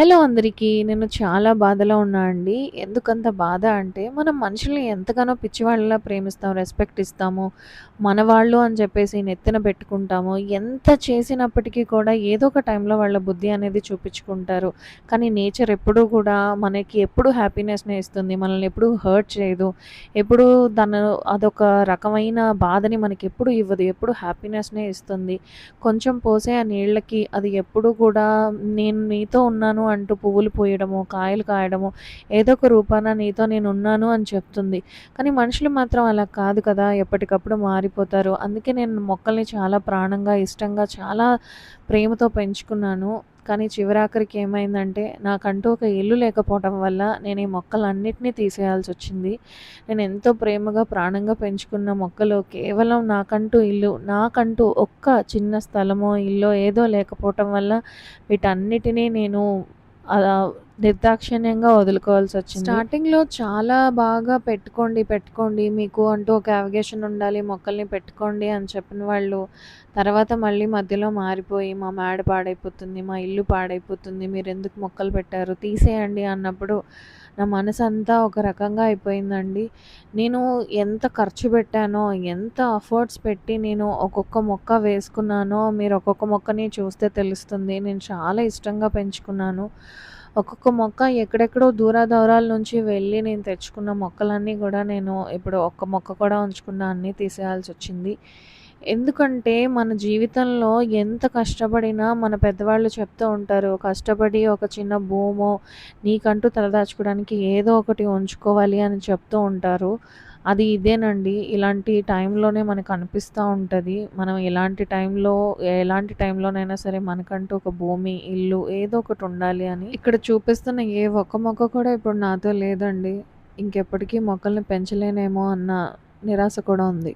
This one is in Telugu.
హలో అందరికీ. నేను చాలా బాధలో ఉన్నా అండి. ఎందుకంత బాధ అంటే, మనం మనుషుల్ని ఎంతగానో పిచ్చివాళ్ళలా ప్రేమిస్తాం, రెస్పెక్ట్ ఇస్తాము. మనవాళ్ళు అని చెప్పేసి నెత్తిన పెట్టుకుంటాము. ఎంత చేసినప్పటికీ కూడా ఏదో ఒక టైంలో వాళ్ళ బుద్ధి అనేది చూపించుకుంటారు. కానీ నేచర్ ఎప్పుడూ కూడా మనకి ఎప్పుడూ హ్యాపీనెస్‌నే ఇస్తుంది. మనల్ని ఎప్పుడూ హర్ట్ చేయదు. ఎప్పుడూ తను అదొక రకమైన బాధని మనకెప్పుడూ ఇవ్వదు. ఎప్పుడూ హ్యాపీనెస్‌నే ఇస్తుంది. కొంచెం పోసే ఆ నీళ్ళకి అది ఎప్పుడూ కూడా నేను నీతో ఉన్నాను అంటూ పువ్వులు పూయడము, కాయలు కాయడము, ఏదో ఒక రూపాన నీతో నేనున్నాను అని చెప్తుంది. కానీ మనుషులు మాత్రం అలా కాదు కదా! ఎప్పటికప్పుడు మారిపోతారు. అందుకే నేను మొక్కల్ని చాలా ప్రాణంగా, ఇష్టంగా, చాలా ప్రేమతో పెంచుకున్నాను. కానీ చివరాఖరికి ఏమైందంటే, నాకంటూ ఒక ఇల్లు లేకపోవటం వల్ల నేను ఈ మొక్కలన్నిటిని తీసేయాల్సొచ్చింది. నేనెంతో ప్రేమగా, ప్రాణంగా పెంచుకున్న మొక్కలు కేవలం నాకంటూ ఇల్లు, నాకంటూ ఒక్క చిన్న స్థలమో, ఇల్లో ఏదో లేకపోవటం వల్ల వీటన్నిటిని నేను అలా నిర్దాక్షిణ్యంగా వదులుకోవాల్సొచ్చింది. స్టార్టింగ్‌లో చాలా బాగా పెట్టుకోండి, పెట్టుకోండి. మీకు అంటూ ఒక అవగేషన్ ఉండాలి. మొక్కల్ని పెట్టుకోండి అని చెప్పిన వాళ్ళు, తర్వాత మళ్ళీ మధ్యలో మారిపోయి, మా మేడ పాడైపోతుంది, మా ఇల్లు పాడైపోతుంది, మీరెందుకు మొక్కలు పెట్టారు, తీసేయండి అన్నప్పుడు నా మనసంతా ఒక రకంగా అయిపోయిందండి. నేను ఎంత ఖర్చు పెట్టానో, ఎంత ఎఫర్ట్స్ పెట్టి నేను ఒక్కొక్క మొక్క వేసుకున్నానో, మీరు ఒక్కొక్క మొక్కని చూస్తే తెలుస్తుంది. నేను చాలా ఇష్టంగా పెంచుకున్నాను. ఒక్కొక్క మొక్క ఎక్కడెక్కడో దూర దూరాల నుంచి వెళ్ళి నేను తెచ్చుకున్న మొక్కలన్నీ గూడా నేను ఇప్పుడు ఒక్క మొక్క కూడా ఉంచకుండా అన్నీ తీసేయాల్సొచ్చింది. ఎందుకంటే మన జీవితంలో ఎంత కష్టపడినా మన పెద్దవాళ్ళు చెప్తూ ఉంటారు. కష్టపడి ఒక చిన్న భూమో, నీకంటూ తలదాచుకోవడానికి ఏదో ఒకటి ఉంచుకోవాలి అని చెప్తూ ఉంటారు. అది ఇదేనండి. ఇలాంటి టైంలోనే మనకనిపిస్తా ఉంటది. మనం ఎలాంటి టైంలోనైనా సరే మనకంటూ ఒక భూమి, ఇల్లు ఏదో ఒకటి ఉండాలి అని. ఇక్కడ చూపిస్తున్న ఏ ఒక్క మొక్క కూడా ఇప్పుడు నాతో లేదండి. ఇంకెప్పటికీ మొక్కల్ని పెంచలేనేమో అన్న నిరాశ కూడా ఉంది.